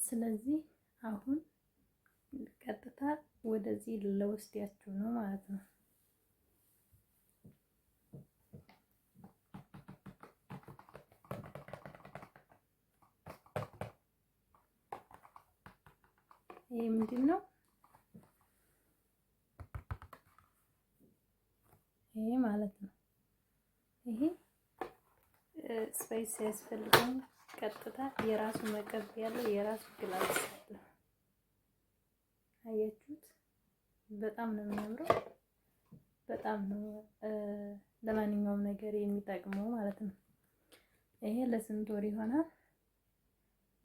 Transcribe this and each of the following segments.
ስለዚህ አሁን ቀጥታ ወደዚህ ለወስዳችሁ ነው ማለት ነው። ይሄ ምንድን ነው? ይሄ ማለት ነው። ይሄ ስፓይስ ያስፈልገው ቀጥታ የራሱ መቀቢያ ያለው የራሱ ግላስ አለ። አያችሁት? በጣም ነው የሚያምረው። በጣም ነው ለማንኛውም ነገር የሚጠቅመው ማለት ነው። ይሄ ለስንት ወር ይሆናል?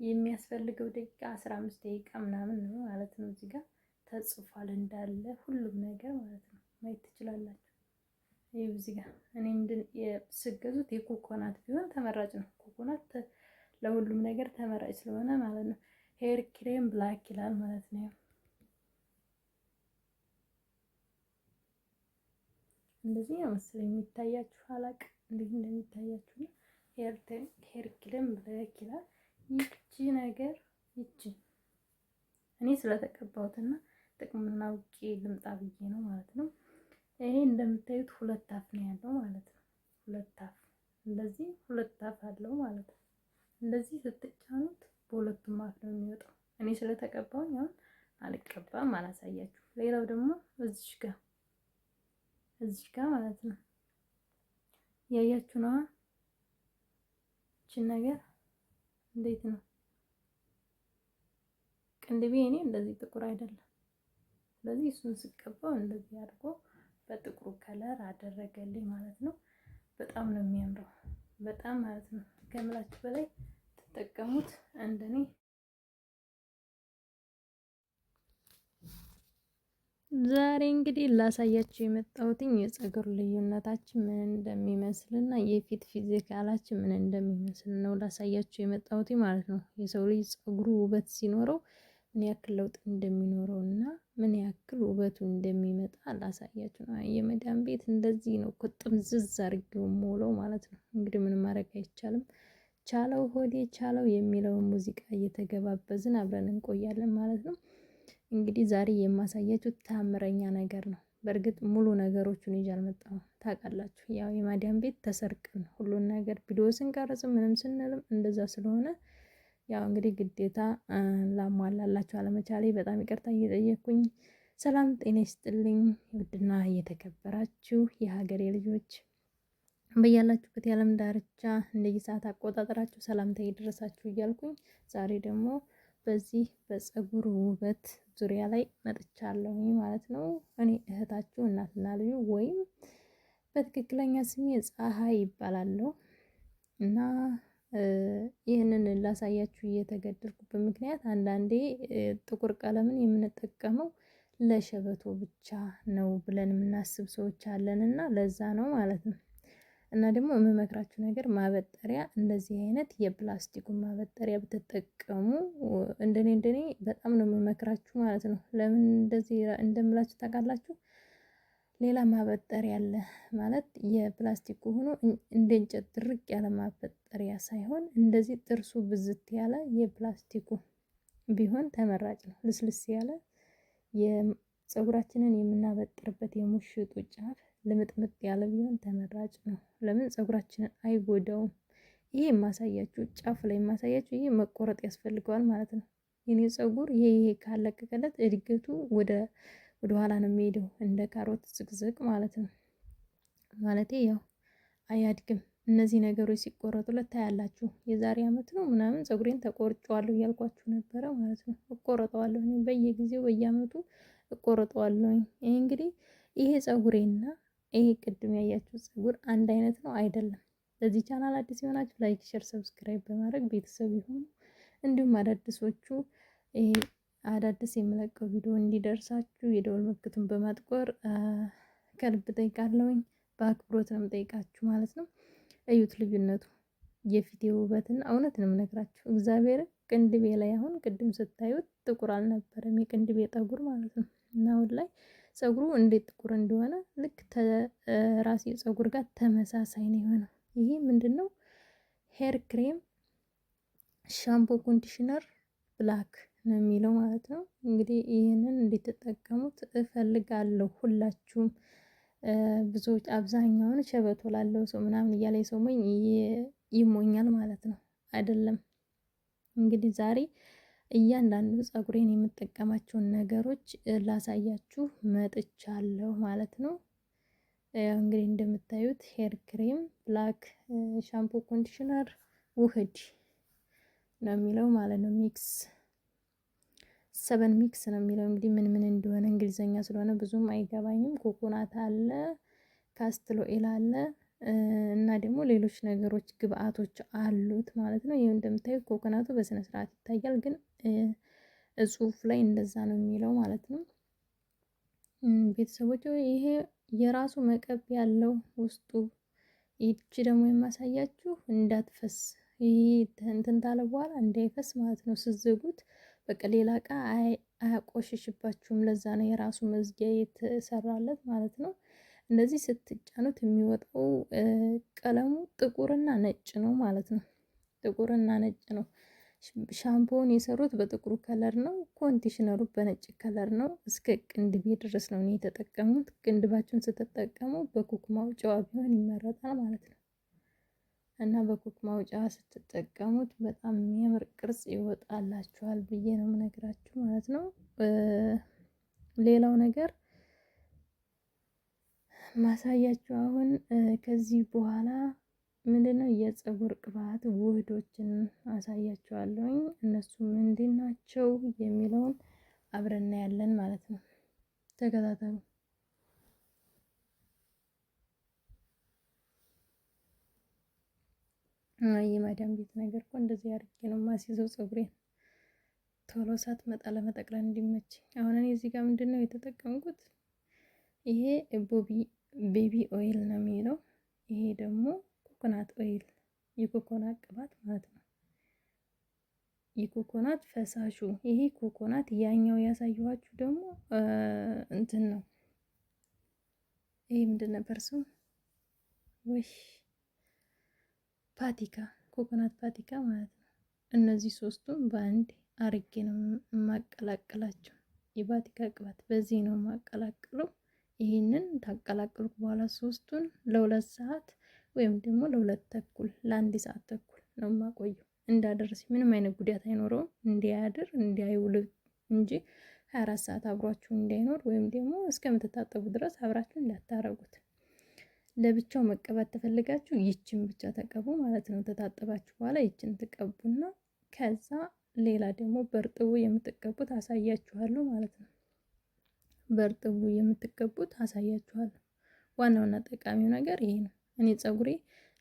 የሚያስፈልገው ደቂቃ 15 ደቂቃ ምናምን ነው ማለት ነው። እዚህ ጋር ተጽፏል እንዳለ ሁሉም ነገር ማለት ነው። ማየት ትችላላችሁ። ይሄው እዚህ ጋር እኔ ስገዙት የኮኮናት ቢሆን ተመራጭ ነው። ኮኮናት ለሁሉም ነገር ተመራጭ ስለሆነ ማለት ነው። ሄር ክሬም ብላክ ይላል ማለት ነው። እንደዚህ ነው መሰለኝ የሚታያችሁ፣ አላቅም እንዴት እንደሚታያችሁ ነው። ሄር ክሬም ብላክ ይላል። ይቺ ነገር እኔ ስለተቀባሁትና ጥቅሙን አውቄ ልምጣ ብዬ ነው ማለት ነው። ይሄ እንደምታዩት 2 አፍ ነው ያለው ማለት ነው። 2 አፍ እንደዚህ 2 አፍ አለው ማለት ነው። እንደዚህ ስትጫኑት በሁለቱም አፍ ነው የሚወጣው። እኔ ስለተቀባሁኝ አሁን አልቀባም፣ አላሳያችሁ። ሌላው ደግሞ እዚህ ጋር ማለት ነው ያያችሁ ነው። እቺን ነገር እንዴት ነው ቅንድቤ እኔ እንደዚህ ጥቁር አይደለም። ስለዚህ እሱን ስቀባው እንደዚህ አድርጎ በጥቁሩ ከለር አደረገልኝ ማለት ነው። በጣም ነው የሚያምረው፣ በጣም ማለት ነው። ከምላችሁ በላይ ተጠቀሙት እንደኔ። ዛሬ እንግዲህ ላሳያችሁ የመጣሁትኝ የፀጉር ልዩነታችን ምን እንደሚመስልና የፊት ፊዚካላችን ምን እንደሚመስል ነው ላሳያችሁ የመጣሁት ማለት ነው። የሰው ልጅ ፀጉሩ ውበት ሲኖረው ምን ያክል ለውጥ እንደሚኖረው እና ምን ያክል ውበቱ እንደሚመጣ ላሳያችሁ ነው። የመዳም ቤት እንደዚህ ነው ቁጥም ዝዝ አድርጌው ሞለው ማለት ነው። እንግዲህ ምንም ማድረግ አይቻልም። ቻለው ሆዴ ቻለው የሚለውን ሙዚቃ እየተገባበዝን አብረን እንቆያለን ማለት ነው። እንግዲህ ዛሬ የማሳያችሁ ታምረኛ ነገር ነው። በእርግጥ ሙሉ ነገሮቹን ይዤ አልመጣሁም። ታውቃላችሁ፣ ያው የማዳም ቤት ተሰርቀን ሁሉን ነገር ቪዲዮ ስንቀርጽ ምንም ስንልም እንደዛ ስለሆነ ያው እንግዲህ ግዴታ ላሟላላችሁ አለመቻሌ በጣም ይቅርታ እየጠየቅኩኝ። ሰላም ጤና ይስጥልኝ ውድና እየተከበራችሁ የሀገሬ ልጆች በያላችሁበት የዓለም ዳርቻ እንደየሰዓት አቆጣጠራችሁ ሰላምታ ይድረሳችሁ እያልኩኝ ዛሬ ደግሞ በዚህ በፀጉር ውበት ዙሪያ ላይ መጥቻለሁ ማለት ነው። እኔ እህታችሁ እናትና ልዩ ወይም በትክክለኛ ስሜ ፀሐይ ይባላለሁ እና ይህንን ላሳያችሁ እየተገደድኩበት ምክንያት አንዳንዴ ጥቁር ቀለምን የምንጠቀመው ለሸበቶ ብቻ ነው ብለን የምናስብ ሰዎች አለን እና ለዛ ነው ማለት ነው። እና ደግሞ የምመክራችሁ ነገር ማበጠሪያ እንደዚህ አይነት የፕላስቲኩን ማበጠሪያ ብትጠቀሙ እንደኔ በጣም ነው የምመክራችሁ ማለት ነው። ለምን እንደዚህ እንደምላችሁ ታውቃላችሁ? ሌላ ማበጠሪያ አለ ማለት የፕላስቲኩ ሆኖ እንደ እንጨት ድርቅ ያለ ማበጠሪያ ሳይሆን እንደዚህ ጥርሱ ብዝት ያለ የፕላስቲኩ ቢሆን ተመራጭ ነው። ልስልስ ያለ የፀጉራችንን የምናበጥርበት የሙሽጡ ጫፍ ልምጥምጥ ያለ ቢሆን ተመራጭ ነው። ለምን ፀጉራችንን አይጎዳውም። ይሄ የማሳያችሁ ጫፍ ላይ የማሳያችሁ ይሄ መቆረጥ ያስፈልገዋል ማለት ነው። የኔ ፀጉር ይሄ ካለቀቀለት እድገቱ ወደ ኋላ ነው የሚሄደው እንደ ካሮት ዝቅዝቅ ማለት ነው። ማለቴ ያው አያድግም። እነዚህ ነገሮች ሲቆረጡለት ታያላችሁ። የዛሬ አመት ነው ምናምን ፀጉሬን ተቆርጬዋለሁ እያልኳችሁ ነበረ ማለት ነው። እቆረጠዋለሁ እኔ በየጊዜው በየአመቱ እቆረጠዋለሁ። ይሄ እንግዲህ ይሄ ፀጉሬና ይሄ ቅድም ያያችሁ ፀጉር አንድ አይነት ነው አይደለም። ለዚህ ቻናል አዲስ የሆናችሁ ላይክ፣ ሼር፣ ሰብስክራይብ በማድረግ ቤተሰብ ይሁኑ። እንዲሁም አዳዲሶቹ ይሄ አዳዲስ የምለቀው ቪዲዮ እንዲደርሳችሁ የደወል ምልክቱን በማጥቆር ከልብ ጠይቃለሁኝ። በአክብሮት ነው የምጠይቃችሁ ማለት ነው። እዩት ልዩነቱ የፊቴ ውበትና እውነት ነው የምነግራችሁ እግዚአብሔር ቅንድቤ ላይ አሁን ቅድም ስታዩት ጥቁር አልነበረም የቅንድቤ ጠጉር ማለት ነው። እና አሁን ላይ ፀጉሩ እንዴት ጥቁር እንደሆነ ልክ ራሴ ፀጉር ጋር ተመሳሳይ ነው የሆነው። ይሄ ምንድነው? ሄር ክሬም፣ ሻምፖ፣ ኮንዲሽነር ብላክ ነው የሚለው ማለት ነው። እንግዲህ ይህንን እንድትጠቀሙት እፈልጋለሁ ሁላችሁም። ብዙዎች አብዛኛውን ሸበቶ ላለው ሰው ምናምን እያለ ሰው ሞኝ ይሞኛል ማለት ነው አይደለም። እንግዲህ ዛሬ እያንዳንዱ ፀጉሬን የምጠቀማቸውን ነገሮች ላሳያችሁ መጥቻለሁ ማለት ነው። እንግዲህ እንደምታዩት ሄር ክሬም፣ ብላክ ሻምፖ፣ ኮንዲሽነር፣ ውህድ ነው የሚለው ማለት ነው። ሚክስ 7 ሚክስ ነው የሚለው። እንግዲህ ምን ምን እንደሆነ እንግሊዘኛ ስለሆነ ብዙም አይገባኝም። ኮኮናት አለ፣ ካስትል ኦይል አለ እና ደግሞ ሌሎች ነገሮች ግብአቶች አሉት ማለት ነው። ይሄው እንደምታዩት ኮኮናቱ በስነ ስርዓት ይታያል፣ ግን ጽሁፍ ላይ እንደዛ ነው የሚለው ማለት ነው። ቤተሰቦች ይሄ የራሱ መቀብ ያለው ውስጡ። ይቺ ደግሞ የማሳያችሁ እንዳትፈስ፣ ይሄ እንትን ታለ በኋላ እንዳይፈስ ማለት ነው። ስዘጉት በቃ ሌላ እቃ አያቆሽሽባችሁም። ለዛ ነው የራሱ መዝጊያ የተሰራለት ማለት ነው። እንደዚህ ስትጫኑት የሚወጣው ቀለሙ ጥቁርና ነጭ ነው ማለት ነው። ጥቁርና ነጭ ነው። ሻምፖውን የሰሩት በጥቁሩ ከለር ነው። ኮንዲሽነሩ በነጭ ከለር ነው። እስከ ቅንድቤ ድረስ ነው እኔ የተጠቀሙት። ቅንድባችሁን ስትጠቀሙ በኩክ ማውጫዋ ቢሆን ይመረጣል ማለት ነው። እና በኩክ ማውጫ ስትጠቀሙት በጣም የሚያምር ቅርጽ ይወጣላችኋል ብዬ ነው የምነግራችሁ ማለት ነው። ሌላው ነገር ማሳያችሁ አሁን ከዚህ በኋላ ምንድነው የፀጉር ቅባት ውህዶችን አሳያችኋለሁኝ። እነሱ ምንድን ናቸው የሚለውን አብረን እናያለን ማለት ነው። ተከታተሉ። የማዳም ቤት ነገር እኮ እንደዚህ አድርጌ ነው የማስይዘው ፀጉሬን ቶሎ ሳትመጣ ለመጠቅለል እንዲመችኝ። አሁን እኔ እዚህ ጋር ምንድነው የተጠቀምኩት? ይሄ ቤቢ ኦይል ነው የሚለው። ይሄ ደግሞ ኮኮናት ኦይል፣ የኮኮናት ቅባት ማለት ነው። የኮኮናት ፈሳሹ ይሄ ኮኮናት፣ ያኛው ያሳየኋችሁ ደግሞ እንትን ነው። ይሄ ምንድን ነበር ስሙ? ወይ ፓቲካ፣ ኮኮናት ፓቲካ ማለት ነው። እነዚህ ሶስቱም በአንድ አርጌ ነው የማቀላቅላቸው። የፓቲካ ቅባት በዚህ ነው የማቀላቅለው። ይህንን ታቀላቅሉት በኋላ ሶስቱን ለ2 ሰዓት ወይም ደግሞ ለ2 ተኩል ለ1 ሰዓት ተኩል ነው የማቆየው። እንዳደረስ ምንም አይነት ጉዳት አይኖረውም። እንዲያድር እንዲያይውል እንጂ 24 ሰዓት አብሯችሁ እንዳይኖር ወይም ደግሞ እስከምትታጠቡ ድረስ አብራችሁ እንዳታረጉት። ለብቻው መቀባት ተፈልጋችሁ ይችን ብቻ ተቀቡ ማለት ነው። ተታጠባችሁ በኋላ ይችን ትቀቡና ከዛ ሌላ ደግሞ በርጥቡ የምትቀቡት አሳያችኋለሁ ማለት ነው። በርጥቡ የምትቀቡት አሳያችኋለሁ። ዋናውና ጠቃሚው ነገር ይሄ ነው። እኔ ፀጉሬ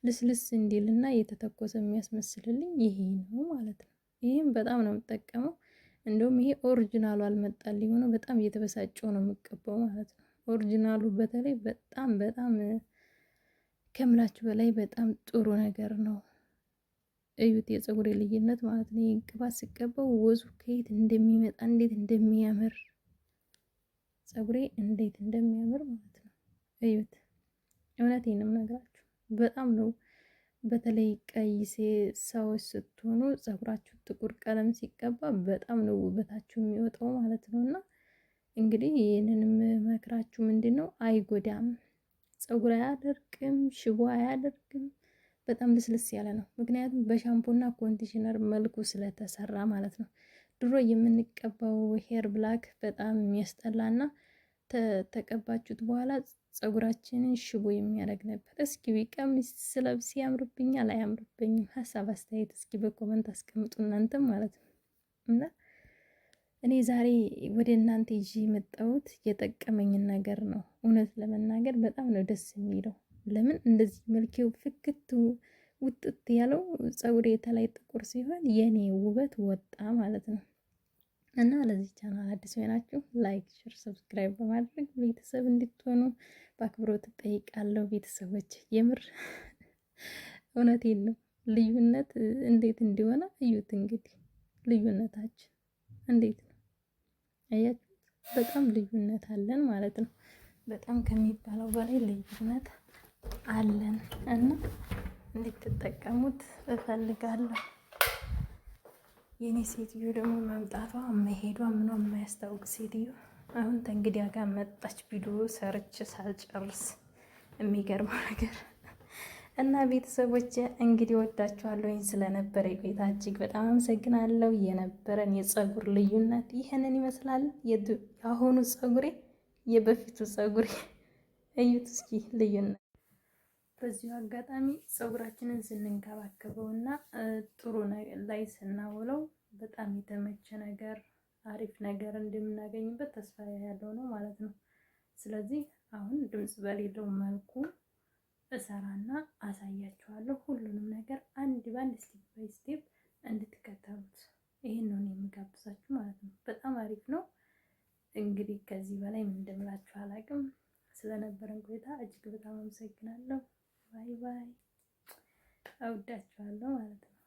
ልስልስ እንዲልና የተተኮሰ የሚያስመስልልኝ ይሄ ነው ማለት ነው። ይሄም በጣም ነው የምጠቀመው። እንደውም ይሄ ኦሪጂናሉ አልመጣልኝ ሆኖ በጣም እየተበሳጨው ነው የምቀባው ማለት ነው። ኦሪጂናሉ በተለይ በጣም ከምላችሁ በላይ በጣም ጥሩ ነገር ነው። እዩት የፀጉሬ ልዩነት ማለት ነው። ይሄን ቅባት ስቀባው ወዙ ከየት እንደሚመጣ እንዴት እንደሚያምር ፀጉሬ እንዴት እንደሚያምር ማለት ነው። እዩት። እውነቴን ነው የምነግራችሁ። በጣም ነው። በተለይ ቀይ ሰዎች ስትሆኑ ፀጉራችሁ ጥቁር ቀለም ሲቀባ በጣም ነው ውበታችሁ የሚወጣው ማለት ነው። እና እንግዲህ ይህንንም መክራችሁ ምንድን ነው አይጎዳም፣ ፀጉር አያደርቅም፣ ሽቦ አያደርግም። በጣም ልስልስ ያለ ነው። ምክንያቱም በሻምፖና ኮንዲሽነር መልኩ ስለተሰራ ማለት ነው። ድሮ የምንቀባው ሄር ብላክ በጣም የሚያስጠላና ተቀባችሁት በኋላ ፀጉራችንን ሽቦ የሚያደርግ ነበር። እስኪ ቢቀሚስ ስለብስ ያምርብኛል አያምርብኝም? ሀሳብ አስተያየት እስኪ በኮመንት አስቀምጡ እናንተም ማለት ነው። እና እኔ ዛሬ ወደ እናንተ ይዤ የመጣሁት የጠቀመኝን ነገር ነው። እውነት ለመናገር በጣም ነው ደስ የሚለው። ለምን እንደዚህ መልኬው ፍክት ውጥት ያለው ፀጉሬ የተላይ ጥቁር ሲሆን የኔ ውበት ወጣ ማለት ነው። እና ለዚህ ቻናል አዲስ ሆናችሁ ላይክ፣ ሼር፣ ሰብስክራይብ በማድረግ ቤተሰብ እንድትሆኑ በአክብሮት እጠይቃለሁ። ቤተሰቦች የምር እውነቴን ነው። ልዩነት እንዴት እንደሆነ እዩት። እንግዲህ ልዩነታችን እንዴት ነው አያችሁት? በጣም ልዩነት አለን ማለት ነው። በጣም ከሚባለው በላይ ልዩነት አለን እና እንድትጠቀሙት እፈልጋለሁ። የኔ ሴትዮ ደግሞ መምጣቷ መሄዷ ምኗም የማያስታውቅ ሴትዮ አሁን ተንግዲያ ጋር መጣች። ቪዲዮ ሰርች ሳልጨርስ የሚገርመው ነገር እና ቤተሰቦች እንግዲህ ወዳችኋለሁ። ስለነበረ ቆይታ እጅግ በጣም አመሰግናለሁ። የነበረን የፀጉር ልዩነት ይህንን ይመስላል። የአሁኑ ፀጉሬ የበፊቱ ፀጉሬ እዩት እስኪ ልዩነት። በዚሁ አጋጣሚ ፀጉራችንን ስንንከባከበው እና ጥሩ ላይ ስናውለው በጣም የተመቸ ነገር አሪፍ ነገር እንደምናገኝበት ተስፋ ያለው ነው ማለት ነው። ስለዚህ አሁን ድምጽ በሌለው መልኩ እሰራና አሳያችኋለሁ። ሁሉንም ነገር አንድ ባንድ ስቴፕ ባይ ስቴፕ እንድትከተሉት ይሄን ነው የምጋብዛችሁ ማለት ነው። በጣም አሪፍ ነው። እንግዲህ ከዚህ በላይ ምን እንደምላችሁ አላውቅም። ስለነበረን ቆይታ እጅግ በጣም አመሰግናለሁ። ባይ ባይ። እወዳችኋለሁ ማለት ነው።